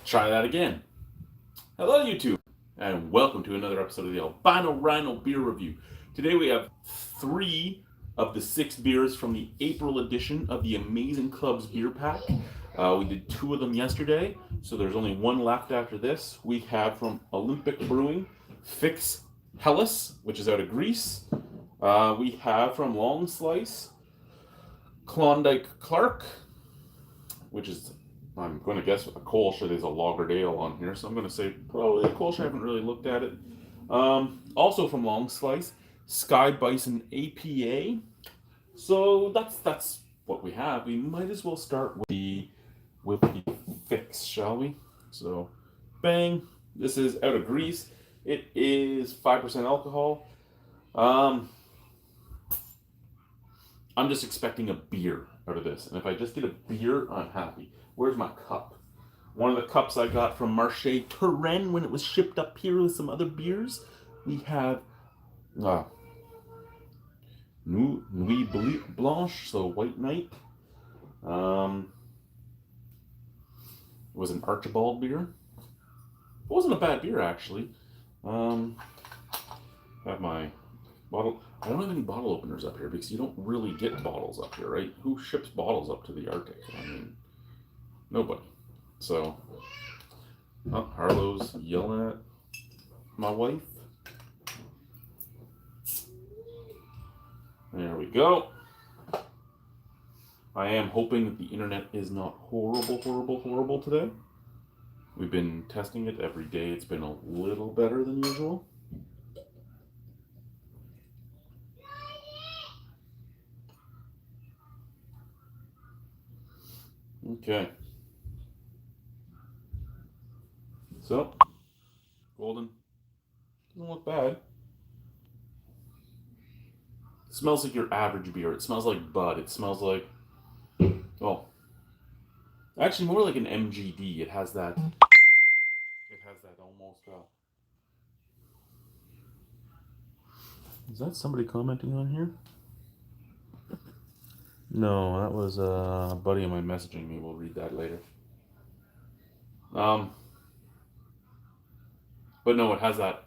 Try that again. Hello, YouTube, and welcome to another episode of the Albino Rhino Beer Review. Today we have three of the six beers from the April edition of the Amazing Clubs beer pack. We did two of them yesterday, so there's only one left after this. We have from Olympic Brewing, Fix Hellas, which is out of Greece. We have from Long Slice, Klondike Clark, which is, I'm going to guess a Kolsch. There's a Lagerdale on here, so I'm going to say probably a Kolsch. I haven't really looked at it. Also from Long Slice, Sky Bison APA. So that's what we have. We might as well start with the fix, shall we? So, bang. This is out of Greece. It is 5% alcohol. I'm just expecting a beer out of this. And if I just get a beer, I'm happy. Where's my cup? One of the cups I got from Marché Touraine when it was shipped up here with some other beers. We have Nuit Blanche, so White Night. It was an Archibald beer. It wasn't a bad beer, actually. Have my bottle. I don't have any bottle openers up here because you don't really get bottles up here, right? Who ships bottles up to the Arctic? I mean, nobody. So, Harlow's yelling at my wife. There we go. I am hoping that the internet is not horrible today. We've been testing it every day. It's been a little better than usual. Okay. So, golden. Doesn't look bad. It smells like your average beer. It smells like Bud. It smells like, well, actually more like an MGD. It has that. It has that almost. Is that somebody commenting on here? No, that was a buddy of mine messaging me. We'll read that later. But no, it has that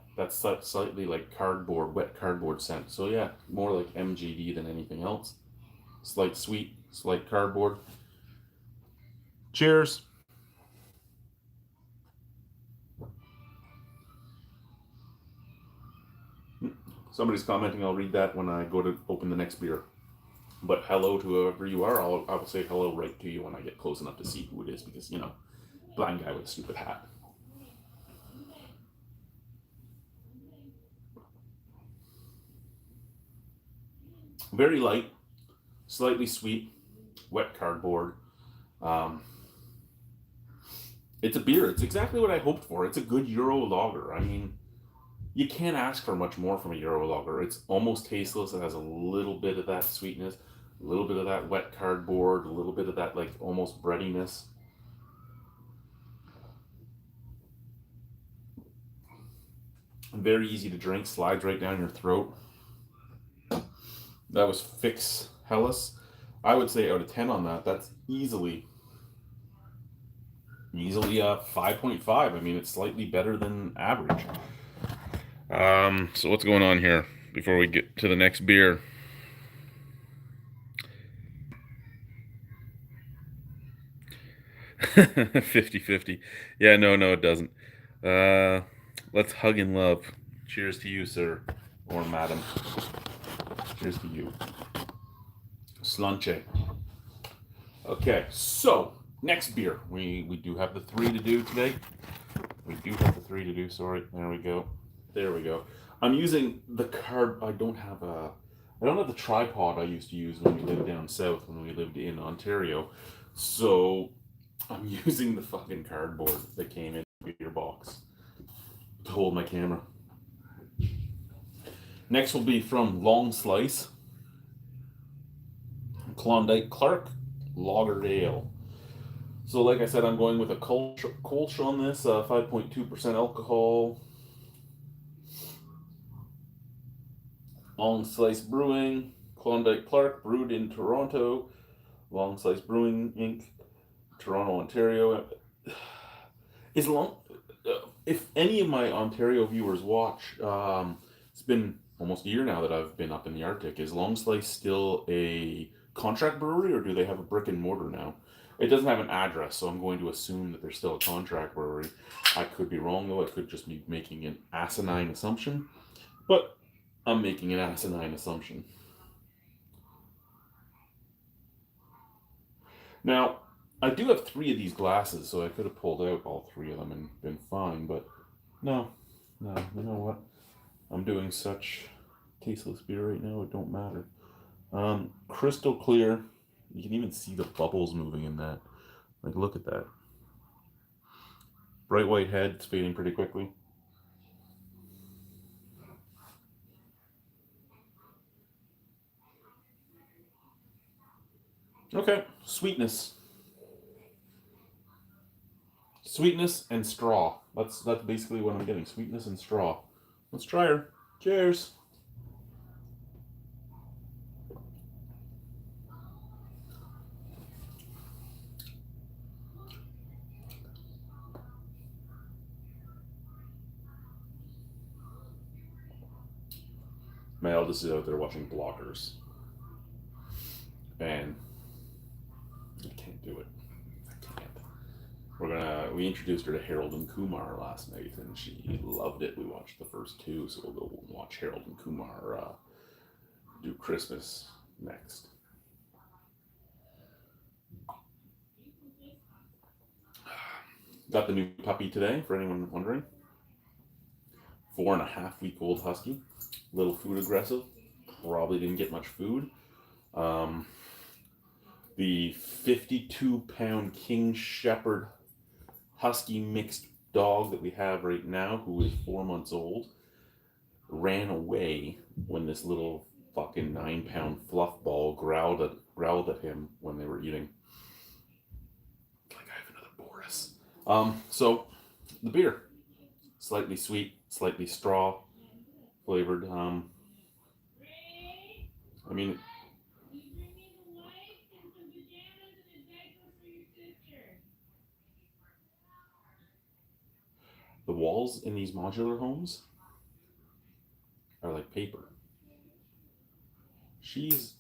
slightly like cardboard, wet cardboard scent. So yeah, more like MGD than anything else. Slight sweet, slight cardboard. Cheers. Somebody's commenting. I'll read that when I go to open the next beer. But hello to whoever you are. I will say hello right to you when I get close enough to see who it is because, blind guy with a stupid hat. Very light, slightly sweet, wet cardboard. It's a beer. It's exactly what I hoped for. It's a good Euro lager. I mean, you can't ask for much more from a Euro lager. It's almost tasteless. It has a little bit of that sweetness, a little bit of that wet cardboard, a little bit of that like almost breadiness. Very easy to drink, slides right down your throat. That was Fix Hellas. I would say out of 10 on that, that's easily 5.5. I mean, it's slightly better than average. So what's going on here before we get to the next beer? $50-50. Yeah, no, it doesn't. Let's hug and love. Cheers to you, sir, or madam. Cheers to you. Slanche. Okay, so next beer. We do have the three to do today. Sorry, there we go. I'm using the card. I don't have the tripod I used to use when we lived down south, when we lived in Ontario. So I'm using the fucking cardboard that came in the beer box to hold my camera. Next will be from Long Slice, Klondike Clark Lager Ale. So like I said, I'm going with a Kolsch on this, 5.2% alcohol. Long Slice Brewing, Klondike Clark, brewed in Toronto. Long Slice Brewing Inc., Toronto, Ontario. As long, if any of my Ontario viewers watch, it's been almost a year now that I've been up in the Arctic. Is Long Slice still a contract brewery, or do they have a brick and mortar now? It doesn't have an address, so I'm going to assume that they're still a contract brewery. I could be wrong, though. I could just be making an asinine assumption, but I'm making an asinine assumption. Now, I do have 3 of these glasses, so I could have pulled out all 3 of them and been fine, but no, you know what? I'm doing such tasteless beer right now, it don't matter. Crystal clear. You can even see the bubbles moving in that. Like, look at that. Bright white head, it's fading pretty quickly. Okay, sweetness. Sweetness and straw. That's basically what I'm getting. Sweetness and straw. Let's try her. Cheers. My eldest is out there watching bloggers. And I can't do it. I can't. We introduced her to Harold and Kumar last night, and she loved it. We watched the first 2, so we'll go watch Harold and Kumar do Christmas next. Got the new puppy today, for anyone wondering. 4.5-week-old husky. Little food aggressive. Probably didn't get much food. The 52-pound King Shepherd Husky mixed dog that we have right now, who is 4 months old, ran away when this little fucking 9-pound fluff ball growled at him when they were eating. Like, I have another Boris. So the beer, slightly sweet, slightly straw flavored. I mean, the walls in these modular homes are like paper. She's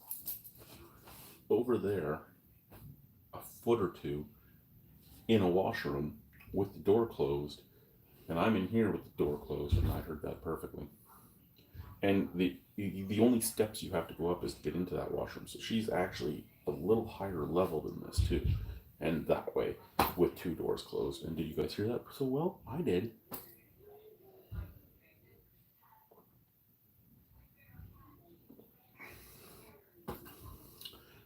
over there a foot or 2 in a washroom with the door closed, and I'm in here with the door closed, and I heard that perfectly. And the only steps you have to go up is to get into that washroom. So she's actually a little higher level than this too, and that way with 2 doors closed. And did you guys hear that so well? I did.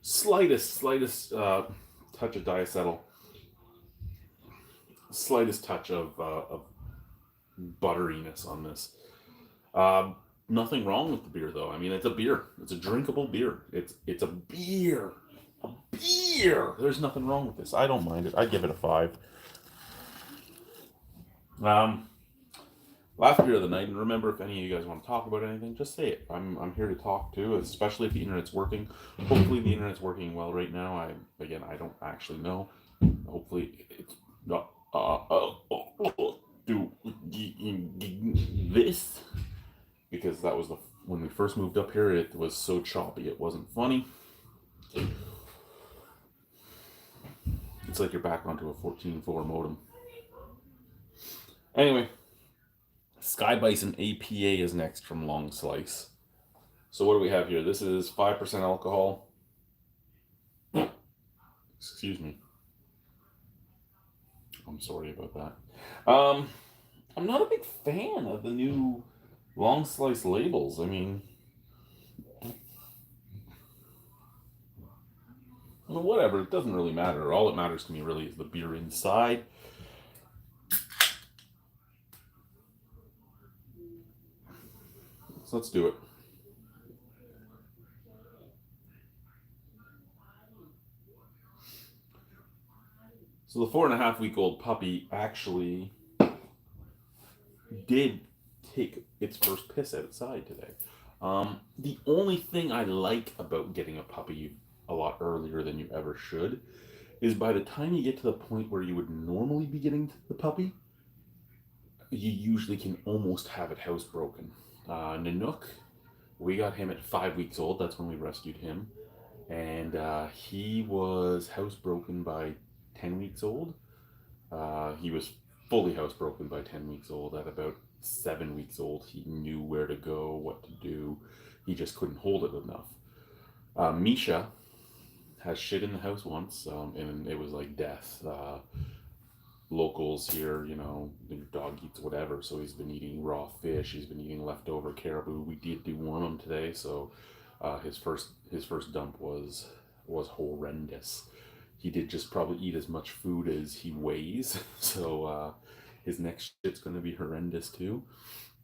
Slightest touch of diacetyl. Slightest touch of butteriness on this. Nothing wrong with the beer, though. I mean, it's a beer. It's a drinkable beer. It's a beer. A beer. There's nothing wrong with this. I don't mind it. I'd give it a 5. Last beer of the night, and remember, if any of you guys want to talk about anything, just say it. I'm here to talk too, especially if the internet's working. Hopefully, the internet's working well right now. I don't actually know. Hopefully, it's not. Do this, because that was when we first moved up here. It was so choppy, it wasn't funny. It's like you're back onto a 14.4 modem. Anyway, Sky Bison APA is next from Long Slice. So what do we have here? This is 5% alcohol. Excuse me. I'm sorry about that. I'm not a big fan of the new Long Slice labels. I mean, well, whatever. It doesn't really matter. All that matters to me really is the beer inside. So let's do it. So the 4.5-week-old puppy actually did take its first piss outside today. The only thing I like about getting a puppy a lot earlier than you ever should is by the time you get to the point where you would normally be getting the puppy, you usually can almost have it housebroken. Nanook, we got him at 5 weeks old. That's when we rescued him. And he was housebroken by 10 weeks old. He was fully housebroken by 10 weeks old. At about 7 weeks old, he knew where to go, what to do. He just couldn't hold it enough. Misha has shit in the house once, and it was like death. Locals here, the dog eats whatever, so he's been eating raw fish. He's been eating leftover caribou. We did deworm him today, so his first dump was horrendous. He did just probably eat as much food as he weighs, so his next shit's going to be horrendous too.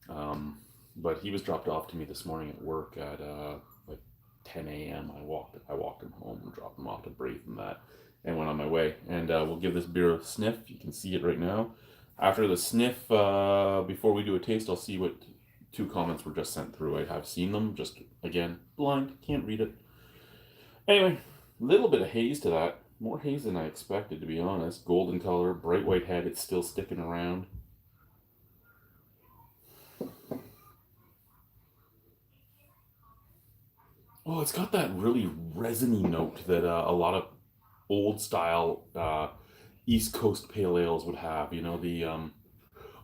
But he was dropped off to me this morning at work at like 10 a.m. I walked him home and dropped him off to breathe and that, and went on my way. And we'll give this beer a sniff. You can see it right now. After the sniff, before we do a taste, I'll see what 2 comments were just sent through. I have seen them, just again blind, can't read it. Anyway, little bit of haze to that. More haze than I expected, to be honest. Golden color, bright white head. It's still sticking around. Oh, it's got that really resiny note that a lot of old style East Coast pale ales would have.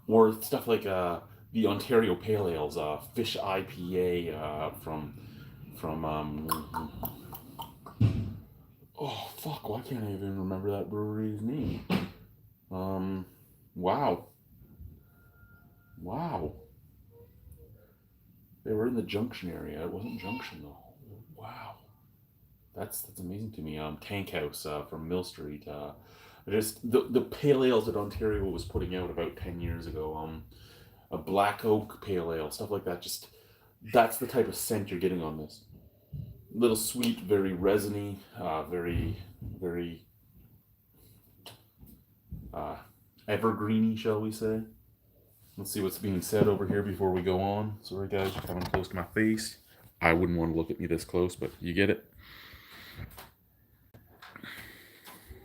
Or stuff like the Ontario Pale Ales, Fish IPA from oh fuck, why can't I even remember that brewery's name? Wow. They were in the Junction area. It wasn't Junction though. Wow. That's amazing to me. Tank House from Mill Street. Just the pale ales that Ontario was putting out about 10 years ago. A black oak pale ale, stuff like that. Just that's the type of scent you're getting on this. Little sweet, very resiny, very evergreeny, shall we say? Let's see what's being said over here before we go on. Sorry guys, you're coming close to my face. I wouldn't want to look at me this close, but you get it.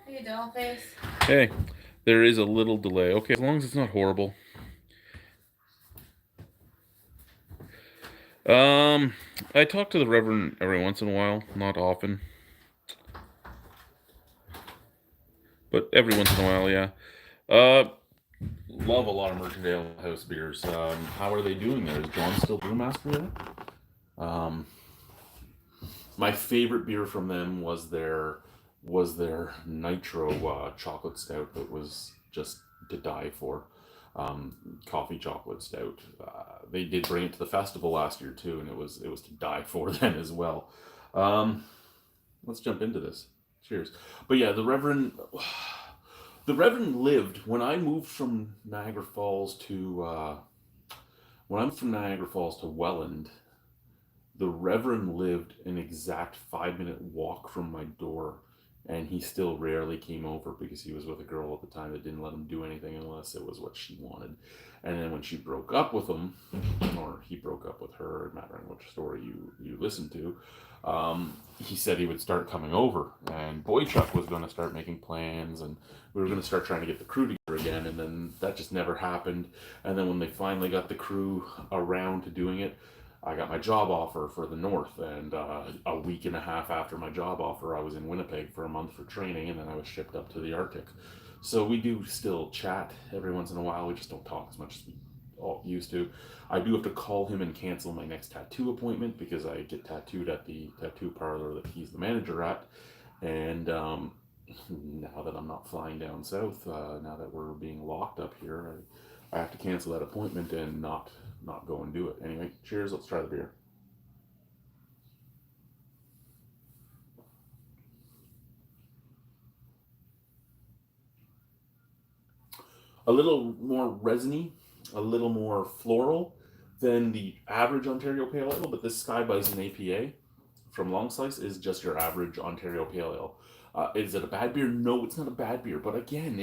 Hey, doll face. Hey, there is a little delay. Okay, as long as it's not horrible. I talk to the Reverend every once in a while, not often. But every once in a while, yeah. Love a lot of Mercantile House beers. How are they doing there? Is John still brewmaster there? My favorite beer from them was their Nitro chocolate stout that was just to die for. Coffee chocolate stout. They did bring it to the festival last year too, and it was to die for then as well. Let's jump into this. Cheers. But yeah, the Reverend lived when I moved from Niagara Falls to Welland. The Reverend lived an exact 5-minute walk from my door, and he still rarely came over because he was with a girl at the time that didn't let him do anything unless it was what she wanted. And then when she broke up with him, or he broke up with her, no matter which story you listen to, he said he would start coming over, and Boy Chuck was going to start making plans, and we were going to start trying to get the crew together again, and then that just never happened. And then when they finally got the crew around to doing it, I got my job offer for the North, and a week and a half after my job offer, I was in Winnipeg for a month for training, and then I was shipped up to the Arctic. So we do still chat every once in a while. We just don't talk as much as we all used to. I do have to call him and cancel my next tattoo appointment because I get tattooed at the tattoo parlor that he's the manager at. And now that I'm not flying down south, now that we're being locked up here, I have to cancel that appointment and not go and do it. Anyway, cheers. Let's try the beer. A little more resiny, a little more floral than the average Ontario Pale Ale, but this Sky Bison APA from Long Slice is just your average Ontario Pale Ale. Is it a bad beer? No, it's not a bad beer. But again,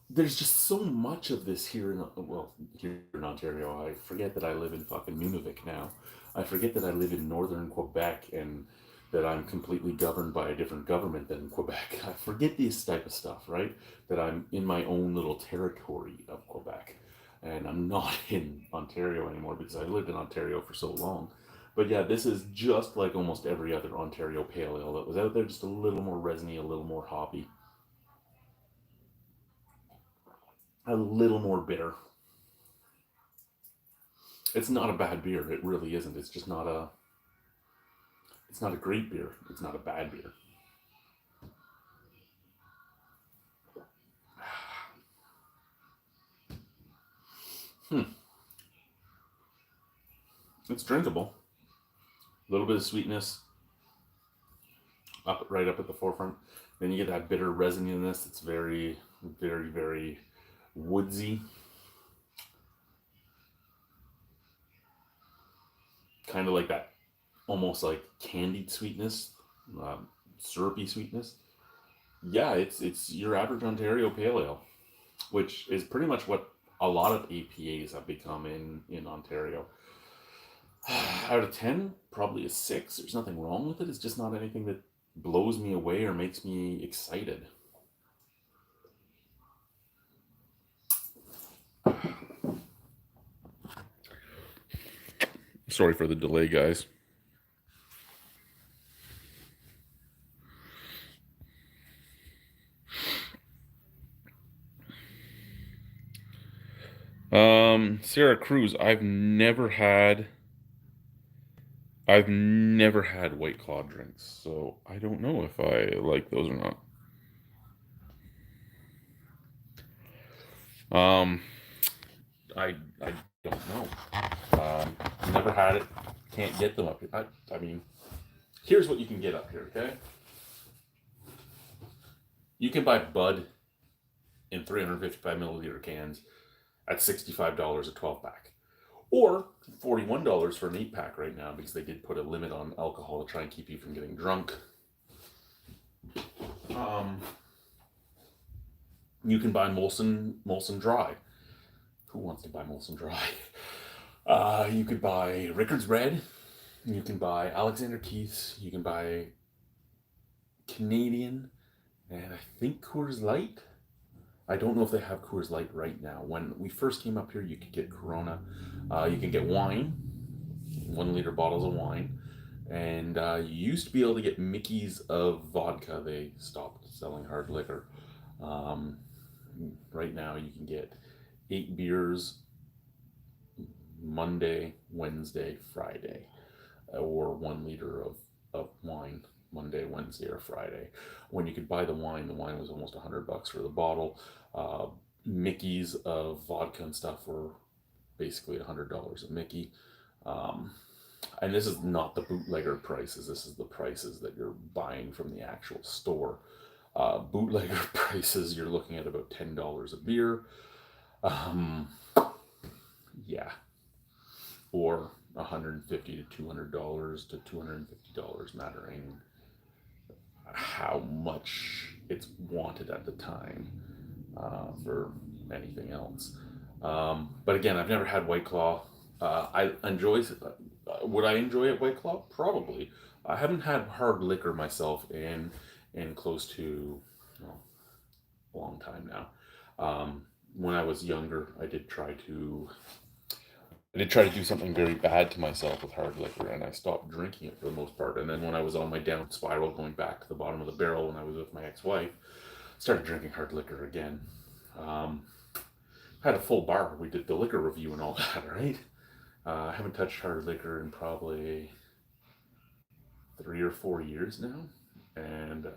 there's just so much of this here in Ontario. I forget that I live in fucking Nunavut now. I forget that I live in northern Quebec, and that I'm completely governed by a different government than Quebec. I forget this type of stuff, right? That I'm in my own little territory of Quebec. And I'm not in Ontario anymore because I lived in Ontario for so long. But yeah, this is just like almost every other Ontario pale ale that was out there, just a little more resiny, a little more hoppy, a little more bitter. It's not a bad beer. It really isn't. It's not a great beer. It's not a bad beer. Hmm. It's drinkable. A little bit of sweetness right up at the forefront. Then you get that bitter resininess. It's very, very, very woodsy. Kind of like that, almost like candied sweetness, syrupy sweetness. Yeah, it's your average Ontario pale ale, which is pretty much what a lot of APAs have become in Ontario. Out of 10, probably a 6. There's nothing wrong with it. It's just not anything that blows me away or makes me excited. Sorry for the delay, guys. Sierra Cruz, I've never had White Claw drinks, so I don't know if I like those or not. Um, I don't know. Never had it. Can't get them up here. I mean, here's what you can get up here. Okay, you can buy Bud in 355 milliliter cans at $65 a 12 pack, or $41 for an 8 pack right now because they did put a limit on alcohol to try and keep you from getting drunk. You can buy Molson Dry. Who wants to buy Molson Dry? You could buy Rickard's Red. You can buy Alexander Keith's. You can buy Canadian, and I think Coors Light. I don't know if they have Coors Light right now. When we first came up here, you could get Corona. You can get wine, 1 liter bottles of wine. And you used to be able to get Mickey's of vodka. They stopped selling hard liquor. Right now, you can get 8 beers Monday, Wednesday, Friday, or 1 liter of wine Monday, Wednesday, or Friday. When you could buy the wine was almost $100 for the bottle. Mickey's of vodka and stuff were basically $100 a Mickey. And this is not the bootlegger prices. This is the prices that you're buying from the actual store. Bootlegger prices, you're looking at about $10 a beer. Yeah. Or $150 to $200 to $250, mattering how much it's wanted at the time for anything else. But again, I've never had White Claw. I enjoy. Would I enjoy it White Claw? Probably. I haven't had hard liquor myself in close to a long time now. When I was younger, I did try to do something very bad to myself with hard liquor, and I stopped drinking it for the most part. And then when I was on my down spiral, going back to the bottom of the barrel when I was with my ex-wife, started drinking hard liquor again. Had a full bar. We did the liquor review and all that, right? I haven't touched hard liquor in probably 3 or 4 years now, and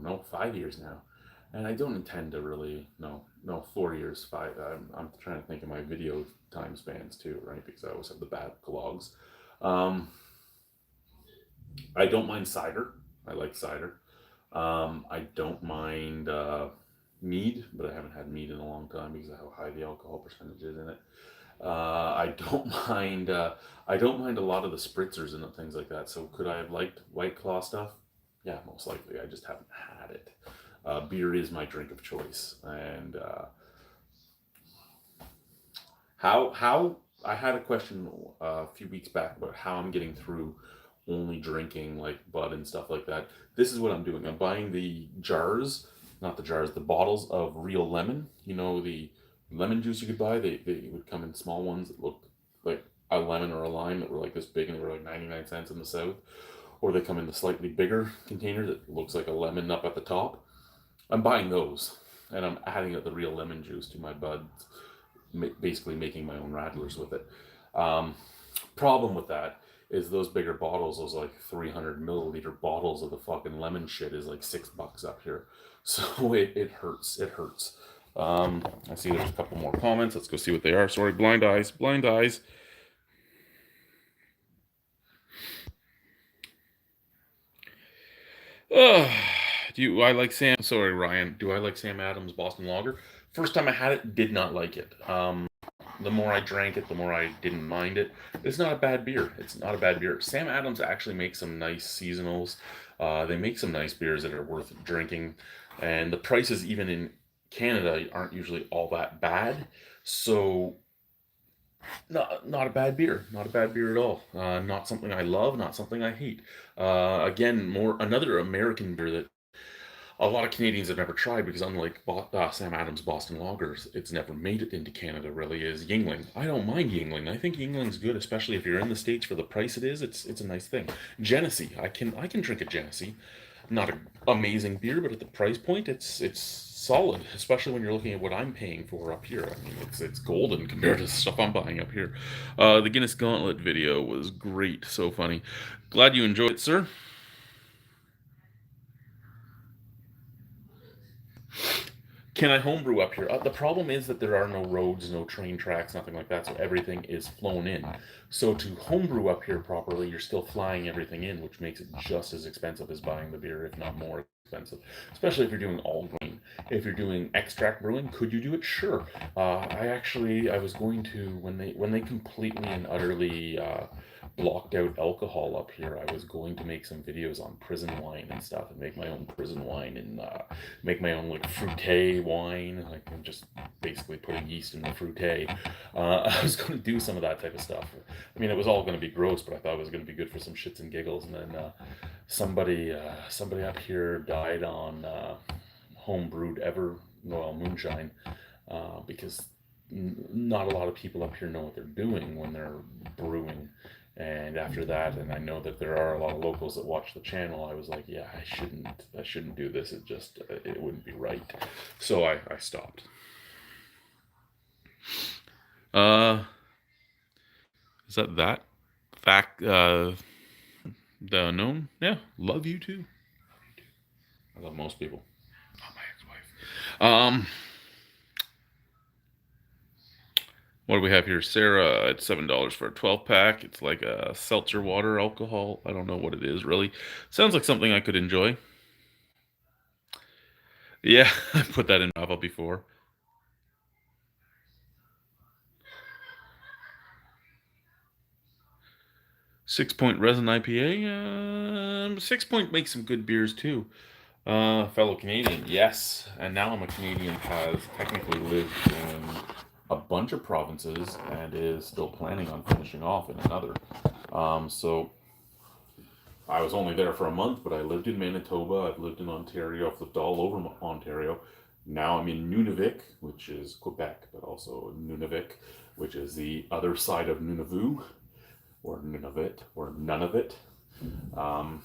no, 5 years now. And I don't intend to really, no, 4 years, 5. I'm trying to think of my video time spans too, right? Because I always have the backlogs. I don't mind cider. I like cider. I don't mind mead, but I haven't had mead in a long time because of how high the alcohol percentage is in it. I don't mind. I don't mind a lot of the spritzers and things like that. So could I have liked White Claw stuff? Yeah, most likely. I just haven't had it. Beer is my drink of choice, and how I had a question a few weeks back about how I'm getting through only drinking like Bud and stuff like that, this is what I'm doing. I'm buying the jars, not the jars, the bottles of real lemon. You know, the lemon juice you could buy? They would come in small ones that looked like a lemon or a lime that were like this big and they were like 99 cents in the South. Or they come in the slightly bigger container that looks like a lemon up at the top. I'm buying those and I'm adding the real lemon juice to my buds, basically making my own radlers with it. Um, Problem with that is those bigger bottles, those like 300 milliliter bottles of the fucking lemon shit is like $6 up here. So it hurts. It hurts. I see there's a couple more comments. Let's go see what they are. Sorry, blind eyes, blind eyes. Do I like Sam? Sorry, Ryan. Do I like Sam Adams Boston Lager? First time I had it, did not like it. The more I drank it, the more I didn't mind it. It's not a bad beer. It's not a bad beer. Sam Adams actually makes some nice seasonals. They make some nice beers that are worth drinking, and the prices even in Canada aren't usually all that bad. So not a bad beer. Not a bad beer at all. Not something I love. Not something I hate. Again, more another American beer that a lot of Canadians have never tried because unlike Sam Adams Boston Lagers, it's never made it into Canada. Really, is Yingling. I don't mind Yingling. I think Yingling's good, especially if you're in the States for the price it is. It's a nice thing. Genesee. I can drink a Genesee. Not an amazing beer, but at the price point, it's solid. Especially when you're looking at what I'm paying for up here. I mean, it's golden compared to the stuff I'm buying up here. The Guinness Gauntlet video was great. So funny. Glad you enjoyed it, sir. Can I homebrew up here? The problem is that there are no roads, no train tracks, nothing like that, so everything is flown in. So to homebrew up here properly, you're still flying everything in, which makes it just as expensive as buying the beer, if not more expensive. Especially if you're doing all grain. If you're doing extract brewing, could you do it? Sure. I was going to when they completely and utterly blocked out alcohol up here. I was going to make some videos on prison wine and stuff, and make my own prison wine and make my own like fruité wine. Like I'm just basically putting yeast in the fruité. I was going to do some of that type of stuff. I mean, it was all going to be gross, but I thought it was going to be good for some shits and giggles. And then somebody up here died on home brewed ever Royal moonshine because not a lot of people up here know what they're doing when they're brewing. And after that, and I know that there are a lot of locals that watch the channel, I was like, yeah, I shouldn't do this. It wouldn't be right. So I stopped. Uh, is that fact? The unknown? Yeah, love you too. I love most people. Not my ex-wife. What do we have here? Sarah, it's $7 for a 12 pack. It's like a seltzer water alcohol. I don't know what it is really. Sounds like something I could enjoy. Yeah, I put that in Java before. 6 Point Resin IPA. 6 Point makes some good beers too. Fellow Canadian, yes. And now I'm a Canadian has technically lived in a bunch of provinces and is still planning on finishing off in another. So I was only there for a month, but I lived in Manitoba. I've lived in Ontario. I've lived all over Ontario. Now I'm in Nunavik, which is Quebec, but also Nunavik, which is the other side of Nunavut, or Nunavut, or none of it. Um,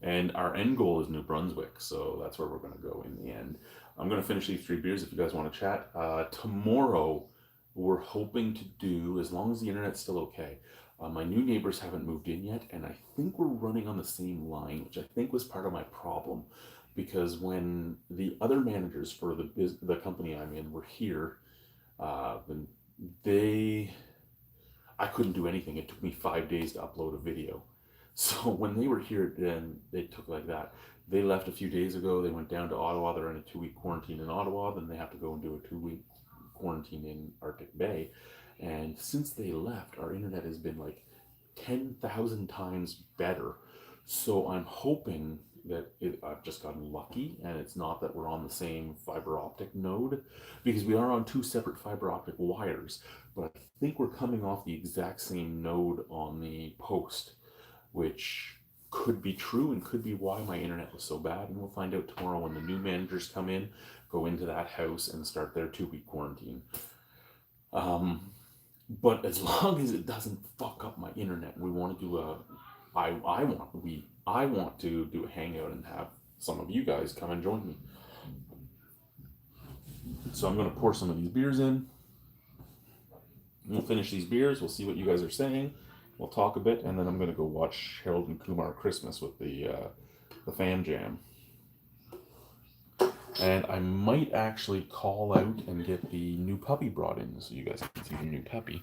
and our end goal is New Brunswick, so that's where we're going to go in the end. I'm going to finish these 3 beers if you guys want to chat. Tomorrow, we're hoping to do, as long as the internet's still okay. My new neighbors haven't moved in yet, and I think we're running on the same line, which I think was part of my problem. Because when the other managers for the company I'm in were here, then I couldn't do anything. It took me 5 days to upload a video. So when they were here, then they took like that. They left a few days ago. They went down to Ottawa. They're in a 2-week quarantine in Ottawa. Then they have to go and do a 2-week quarantine in Arctic Bay. And since they left, our internet has been like 10,000 times better. So I'm hoping I've just gotten lucky, and it's not that we're on the same fiber optic node, because we are on two separate fiber optic wires, but I think we're coming off the exact same node on the post, which could be true and could be why my internet was so bad. And we'll find out tomorrow when the new managers come in, go into that house and start their 2 week quarantine. But as long as it doesn't fuck up my internet, we want to do I want to do a hangout and have some of you guys come and join me. So I'm going to pour some of these beers in. We'll finish these beers. We'll see what you guys are saying. We'll talk a bit, and then I'm going to go watch Harold and Kumar Christmas with the Fam Jam. And I might actually call out and get the new puppy brought in so you guys can see the new puppy.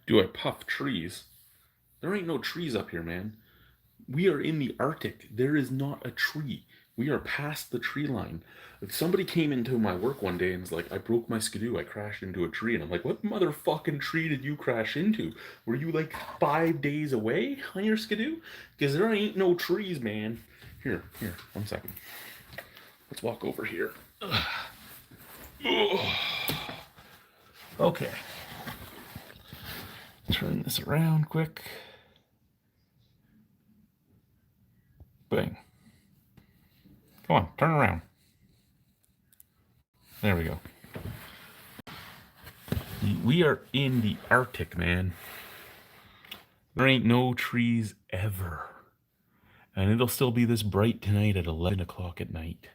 Do I puff trees? There ain't no trees up here, man. We are in the Arctic. There is not a tree. We are past the tree line. If somebody came into my work one day and was like, I broke my skidoo, I crashed into a tree. And I'm like, what motherfucking tree did you crash into? Were you like 5 days away on your skidoo? Because there ain't no trees, man. Here, 1 second. Let's walk over here. Okay. Turn this around quick. Bang. Come on, turn around. There we go. We are in the Arctic, man. There ain't no trees ever. And it'll still be this bright tonight at 11 o'clock at night.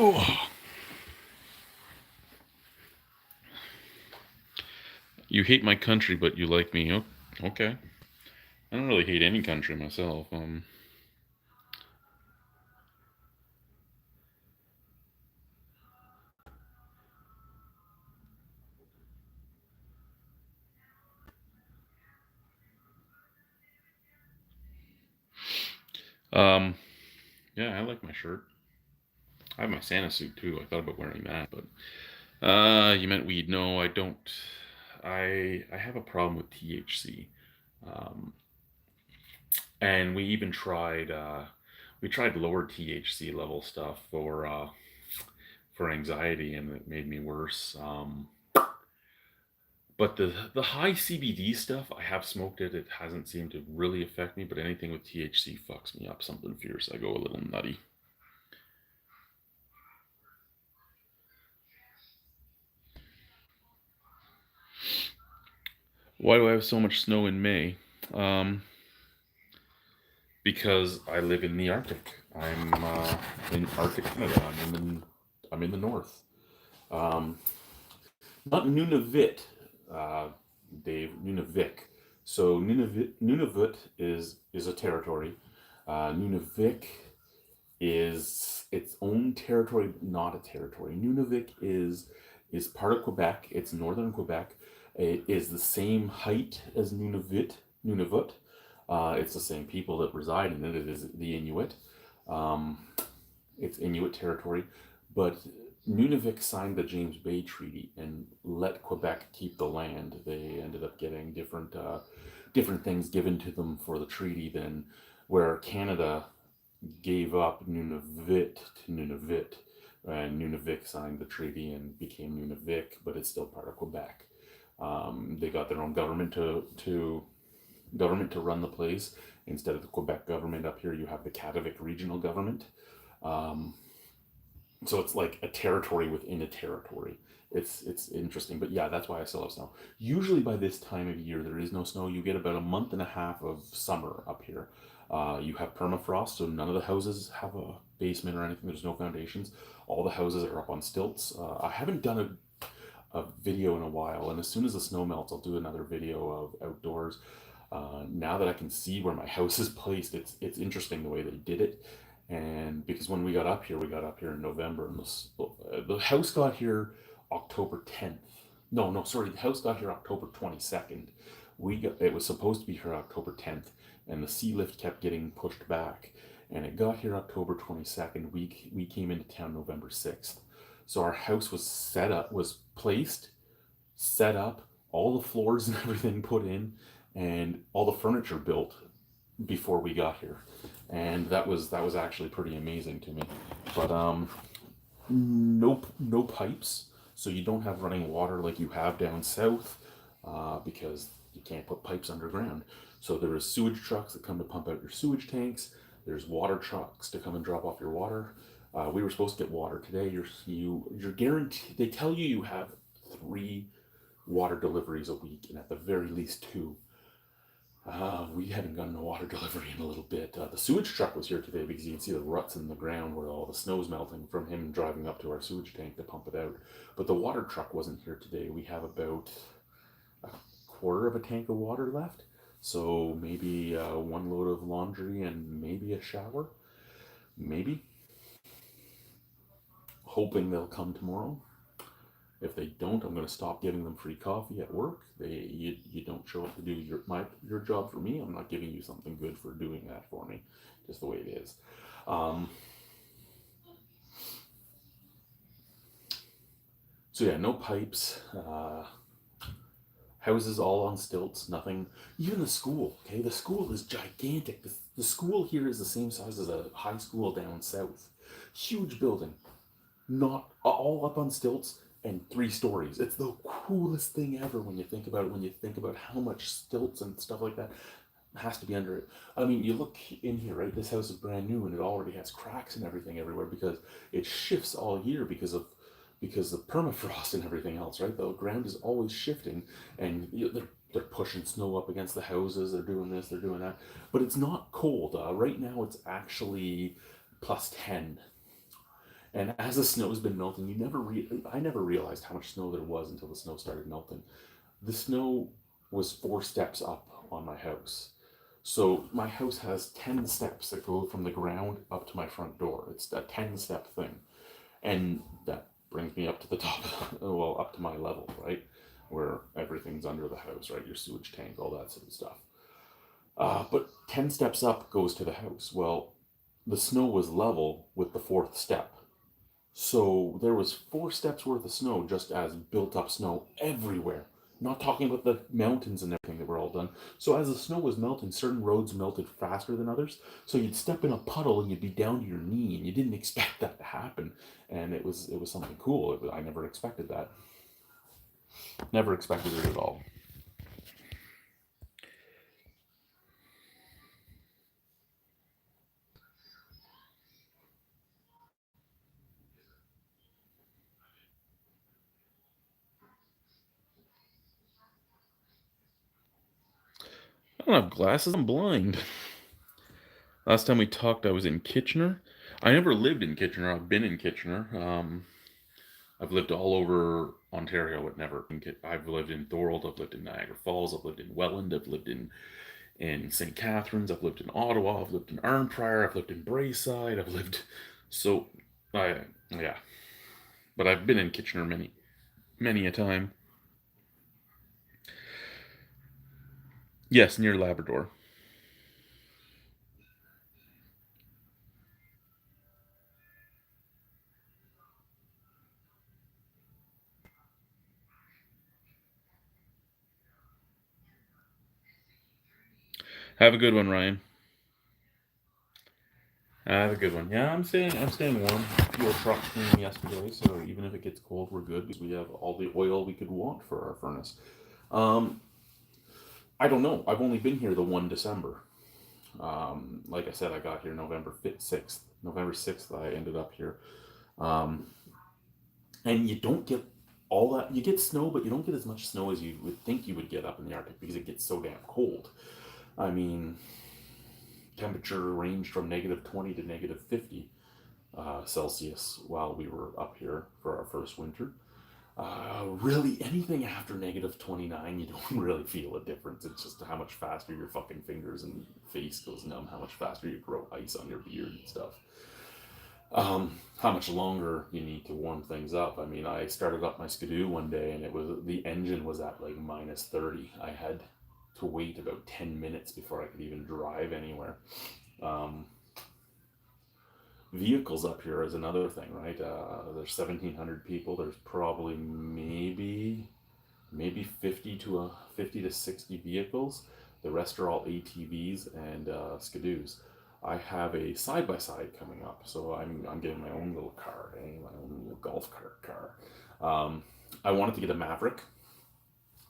Oh. You hate my country, but you like me. Oh, okay. I don't really hate any country myself. Yeah, I like my shirt. I have my Santa suit too. I thought about wearing that, but you meant weed. No, I don't. I have a problem with THC. Um, and we even tried lower THC level stuff for anxiety, and it made me worse. But the high CBD stuff, I have smoked it. It hasn't seemed to really affect me, but anything with THC fucks me up something fierce. I go a little nutty. Why do I have so much snow in May? Because I live in the Arctic. I'm in Arctic Canada. I'm in the north. Um, Not Nunavut, Dave. Nunavik. So Nunavut is a territory. Nunavik is its own territory, but not a territory. Nunavik is part of Quebec. It's northern Quebec. It is the same height as Nunavut. It's the same people that reside in it. It is the Inuit. Um, it's Inuit territory, but Nunavik signed the James Bay Treaty and let Quebec keep the land. They ended up getting different things given to them for the treaty than where Canada gave up Nunavut to Nunavut. And Nunavik signed the treaty and became Nunavik, but it's still part of Quebec. They got their own government to run the place. Instead of the Quebec government up here, you have the Kativik regional government. Um, so it's like a territory within a territory. It's interesting, but yeah, that's why I still have snow. Usually by this time of year, there is no snow. You get about a month and a half of summer up here. You have permafrost, so none of the houses have a basement or anything. There's no foundations. All the houses are up on stilts. I haven't done a video in a while, and as soon as the snow melts, I'll do another video of outdoors. Now that I can see where my house is placed, it's interesting the way they did it. And because when we got up here in November, and the house got here October 10th. No, sorry. The house got here October 22nd. It was supposed to be here October 10th, and the sea lift kept getting pushed back. And it got here October 22nd. We came into town November 6th. So our house was placed, set up, all the floors and everything put in, and all the furniture built before we got here. And that was actually pretty amazing to me. But no pipes, so you don't have running water like you have down south, because you can't put pipes underground. So there is sewage trucks that come to pump out your sewage tanks. There's water trucks to come and drop off your water. We were supposed to get water today. You're guaranteed. They tell you you have 3 water deliveries a week, and at the very least 2. We haven't gotten a water delivery in a little bit. The sewage truck was here today because you can see the ruts in the ground where all the snow's melting from him driving up to our sewage tank to pump it out. But the water truck wasn't here today. We have about a quarter of a tank of water left. So maybe 1 load of laundry and maybe a shower. Maybe. Hoping they'll come tomorrow. If they don't, I'm going to stop giving them free coffee at work. You don't show up to do your job for me. I'm not giving you something good for doing that for me. Just the way it is. So yeah, no pipes. Houses all on stilts. Nothing. Even the school. Okay, the school is gigantic. The school here is the same size as a high school down south. Huge building. Not all up on stilts. And 3 stories. It's the coolest thing ever when you think about it. When you think about how much stilts and stuff like that has to be under it. I mean, you look in here, right? This house is brand new, and it already has cracks and everything everywhere because it shifts all year because of permafrost and everything else, right? The ground is always shifting, and they're pushing snow up against the houses. They're doing this, they're doing that, but it's not cold. Right now, it's actually plus 10. And as the snow has been melting, I never realized how much snow there was until the snow started melting. The snow was 4 steps up on my house. So my house has 10 steps that go from the ground up to my front door. It's a 10-step thing. And that brings me up to the top, well, up to my level, right? Where everything's under the house, right? Your sewage tank, all that sort of stuff. But 10 steps up goes to the house. Well, the snow was level with the 4th step. So there was 4 steps worth of snow just as built up snow everywhere. Not talking about the mountains and everything that were all done. So as the snow was melting, certain roads melted faster than others. So you'd step in a puddle and you'd be down to your knee, and you didn't expect that to happen. And it was something cool. I never expected that. Never expected it at all. I don't have glasses. I'm blind. Last time we talked, I was in Kitchener. I never lived in Kitchener. I've been in Kitchener. I've lived all over Ontario, but never. I've lived in Thorold. I've lived in Niagara Falls. I've lived in Welland. I've lived in St. Catharines. I've lived in Ottawa. I've lived in Arnprior. I've lived in Braeside. Yeah. But I've been in Kitchener many a time. Yes, near Labrador. Have a good one, Ryan. Have a good one. Yeah, I'm staying warm. Fuel truck clean yesterday, so even if it gets cold, we're good because we have all the oil we could want for our furnace. Um, I don't know. I've only been here the 1 December. Like I said, I got here November 5th, 6th. November 6th, I ended up here. Um, and you don't get all that. You get snow, but you don't get as much snow as you would think you would get up in the Arctic because it gets so damn cold. I mean, temperature ranged from -20 to -50 Celsius while we were up here for our first winter. Really, anything after -29, you don't really feel a difference. It's just how much faster your fucking fingers and face goes numb, how much faster you grow ice on your beard and stuff. How much longer you need to warm things up. I mean, I started up my Skidoo one day and the engine was at like minus 30. I had to wait about 10 minutes before I could even drive anywhere. Um, Vehicles up here is another thing, right? There's 1,700 people. There's probably maybe 50 to 60 vehicles. The rest are all ATVs and Skidoos. I have a side by side coming up, so I'm getting my own little car, my own little golf cart car. I wanted to get a Maverick,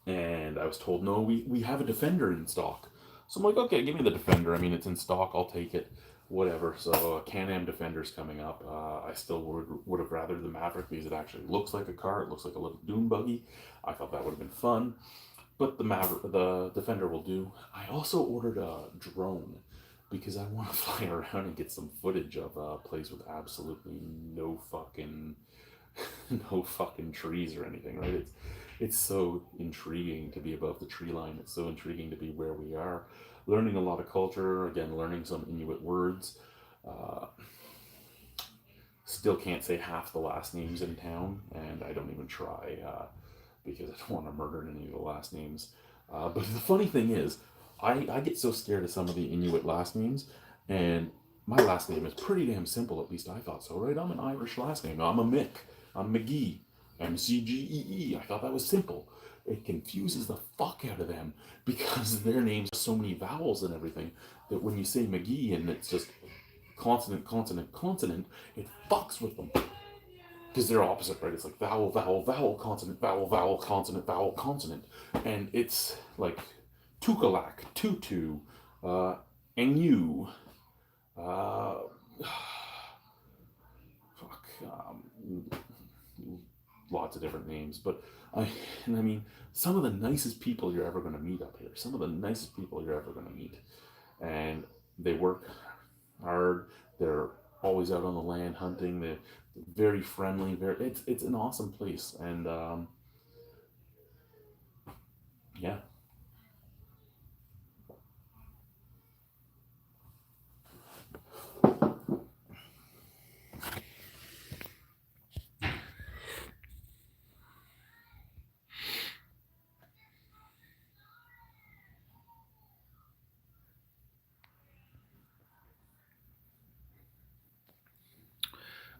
and I was told no, we have a Defender in stock. So I'm like, okay, give me the Defender. I mean, it's in stock. I'll take it. Whatever. So Can-Am Defender's coming up. I still would have rather the Maverick because it actually looks like a car. It looks like a little dune buggy. I thought that would have been fun. But the Defender will do. I also ordered a drone because I want to fly around and get some footage of a place with absolutely no fucking no fucking trees or anything, right? It's so intriguing to be above the tree line. It's so intriguing to be where we are, learning a lot of culture. Again, learning some Inuit words. Uh, Still can't say half the last names in town, and I don't even try because I don't want to murder any of the last names. But the funny thing is, I get so scared of some of the Inuit last names, and my last name is pretty damn simple. At least I thought so, right? I'm an Irish last name. I'm a Mick. I'm McGee. McGee. I thought that was simple. It confuses the fuck out of them because their names have so many vowels and everything that when you say McGee and it's just consonant, consonant, consonant, it fucks with them because they're opposite, right? It's like vowel, vowel, vowel, consonant, vowel, vowel, consonant, vowel, consonant, and it's like tukalak, tutu, uh, enu, uh, fuck, lots of different names, but I mean, some of the nicest people you're ever going to meet up here. Some of the nicest people you're ever going to meet, and they work hard. They're always out on the land hunting. They're very friendly. It's an awesome place, and yeah.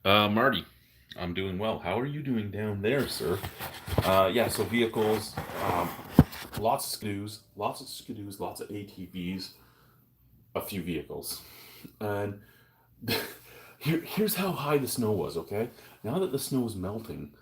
Marty, I'm doing well. How are you doing down there, sir? Yeah. So vehicles, um, lots of skidoos, lots of ATVs, a few vehicles, and here's how high the snow was. Okay, now that the snow is melting,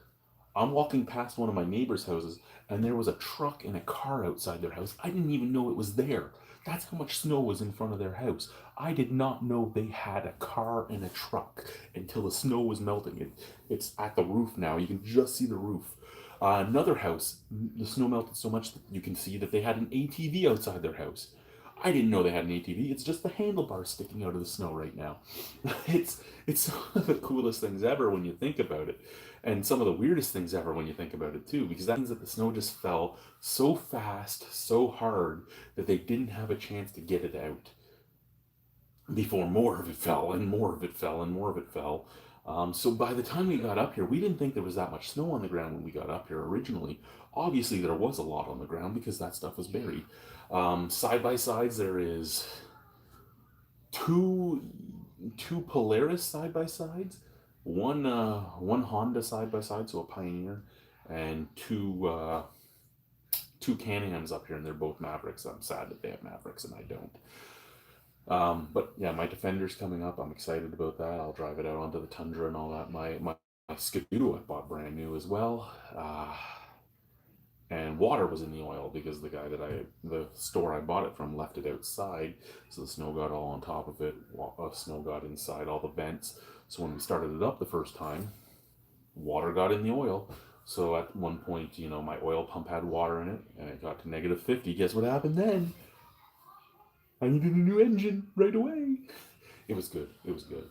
I'm walking past one of my neighbor's houses, and there was a truck and a car outside their house. I didn't even know it was there. That's how much snow was in front of their house. I did not know they had a car and a truck until the snow was melting. It's at the roof now. You can just see the roof. Another house, the snow melted so much that you can see that they had an ATV outside their house. I didn't know they had an ATV. It's just the handlebars sticking out of the snow right now. It's one of the coolest things ever when you think about it, and some of the weirdest things ever when you think about it too, because that means that the snow just fell so fast, so hard that they didn't have a chance to get it out before more of it fell and more of it fell and more of it fell. So by the time we got up here, we didn't think there was that much snow on the ground when we got up here originally. Obviously, there was a lot on the ground because that stuff was buried. Side by sides, there is two two Polaris side by sides, one Honda side by side, so a Pioneer, and two Can-Ams up here, and they're both Mavericks. I'm sad that they have Mavericks and I don't. But yeah, my Defender's coming up. I'm excited about that. I'll drive it out onto the Tundra and all that. My Skidoo I bought brand new as well. And water was in the oil because the store I bought it from left it outside, so the snow got all on top of it. Snow got inside all the vents. So when we started it up the first time, water got in the oil. So at one point, my oil pump had water in it, and it got to negative 50. Guess what happened then? I needed a new engine right away. It was good. It was good.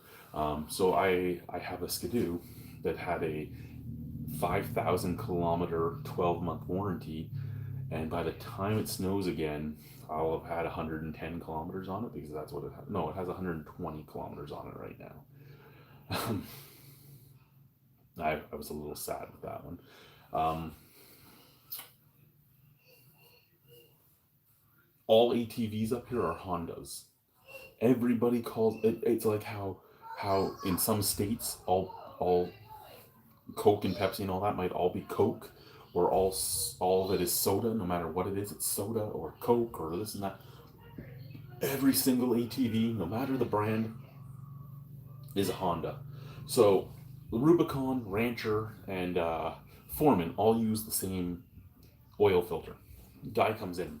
So I have a Skidoo that had a 5,000 kilometer 12-month warranty, and by the time it snows again, I'll have had 110 kilometers on it because that's what it has. No, it has 120 kilometers on it right now. I was a little sad with that one. Um, all ATVs up here are Hondas. Everybody calls it. It's like how in some states all Coke and Pepsi and all that might all be Coke, or all of it is soda. No matter what it is, it's soda or Coke or this and that. Every single ATV, no matter the brand, is a Honda. So Rubicon, Rancher, and Foreman all use the same oil filter. Guy comes in,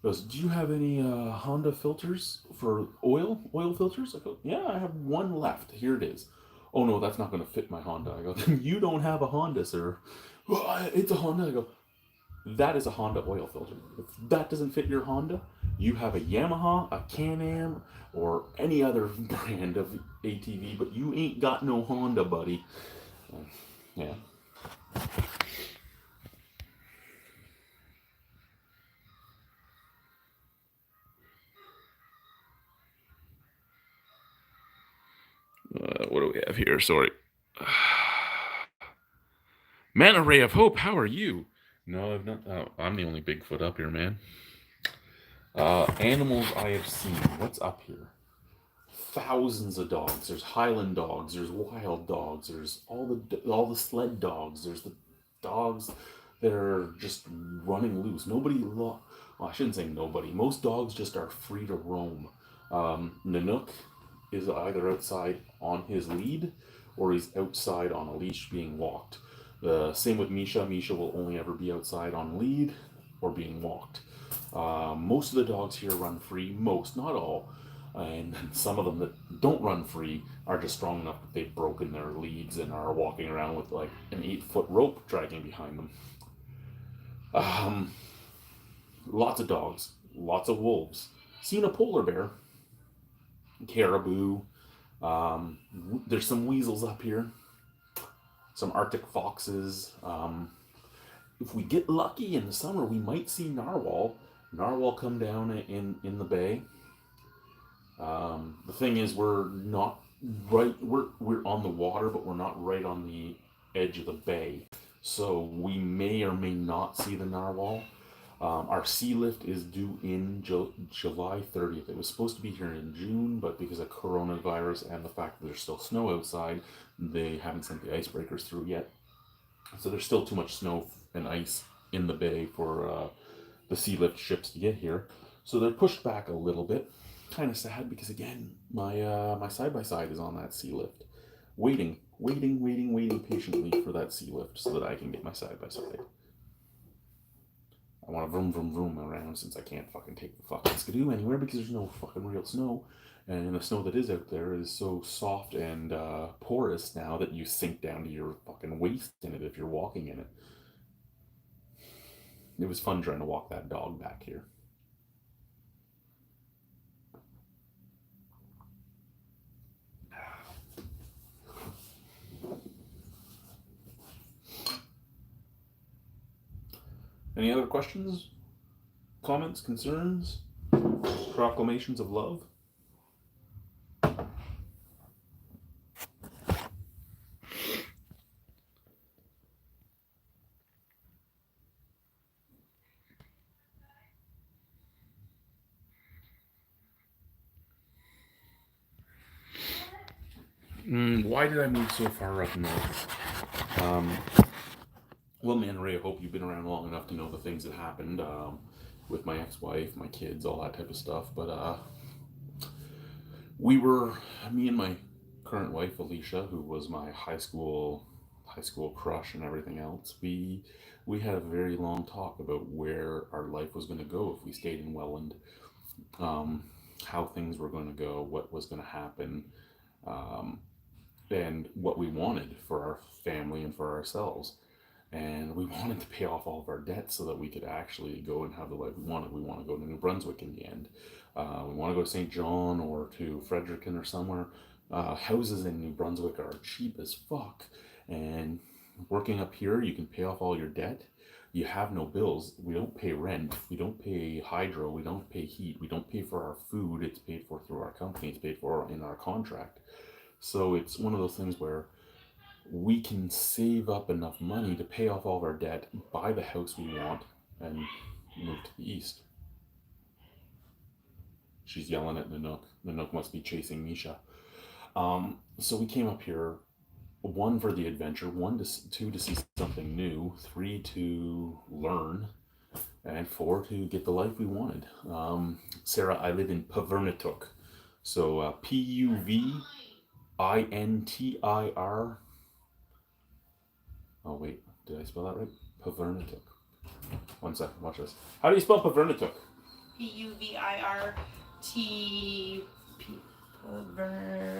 goes, "Do you have any Honda filters for oil filters?" I go, "Yeah, I have one left. Here it is." "Oh no, that's not going to fit my Honda." I go, "Then you don't have a Honda, sir." "Well, it's a Honda." I go, "That is a Honda oil filter. If that doesn't fit your Honda, you have a Yamaha, a Can-Am, or any other brand of ATV, but you ain't got no Honda, buddy." Yeah. What do we have here? Sorry. Man, a ray of hope. How are you? No, I've not. Oh, I'm the only Bigfoot up here, man. Animals I have seen. What's up here? Thousands of dogs. There's Highland dogs. There's wild dogs. There's all the sled dogs. There's the dogs that are just running loose. Well, I shouldn't say nobody. Most dogs just are free to roam. Nanook is either outside on his lead or he's outside on a leash being walked. Same with Misha. Misha will only ever be outside on lead or being walked. Most of the dogs here run free. Most, not all. And some of them that don't run free are just strong enough that they've broken their leads and are walking around with like an 8-foot rope dragging behind them. Lots of dogs, lots of wolves. Seen a polar bear, caribou. There's some weasels up here, some Arctic foxes. If we get lucky in the summer, we might see narwhal. Narwhal come down in the bay. The thing is, we're not right. We're on the water, but we're not right on the edge of the bay, so we may or may not see the narwhal. Our sea lift is due in July 30th. It was supposed to be here in June, but because of coronavirus and the fact that there's still snow outside, they haven't sent the icebreakers through yet. So there's still too much snow and ice in the bay for the sea lift ships to get here. So they're pushed back a little bit. Kind of sad because again, my side by side is on that sea lift, waiting patiently for that sea lift so that I can get my side by side. I want to vroom vroom vroom around since I can't fucking take the fucking skidoo anywhere because there's no fucking real snow, and the snow that is out there is so soft and porous now that you sink down to your fucking waist in it if you're walking in it. It was fun trying to walk that dog back here. Any other questions, comments, concerns, proclamations of love? Why did I move so far up north? Well, man, Ray, I hope you've been around long enough to know the things that happened with my ex-wife, my kids, all that type of stuff. But me and my current wife, Alicia, who was my high school crush and everything else, we had a very long talk about where our life was going to go if we stayed in Welland, how things were going to go, what was going to happen, and what we wanted for our family and for ourselves. And we wanted to pay off all of our debts so that we could actually go and have the life we wanted. We want to go to New Brunswick in the end. We want to go to St. John or to Fredericton or somewhere. Houses in New Brunswick are cheap as fuck. And working up here, you can pay off all your debt. You have no bills. We don't pay rent. We don't pay hydro. We don't pay heat. We don't pay for our food. It's paid for through our company. It's paid for in our contract. So it's one of those things where we can save up enough money to pay off all of our debt, buy the house we want, and move to the east. She's yelling at Nanook. Nanook must be chasing Misha. So we came up here, one for the adventure, two to see something new, three to learn, and four to get the life we wanted. Sarah, I live in Puvernatuck. So Puvintir. Oh wait, did I spell that right? Puvernatuck. One second, watch this. How do you spell Puvernatuck? Puvirt.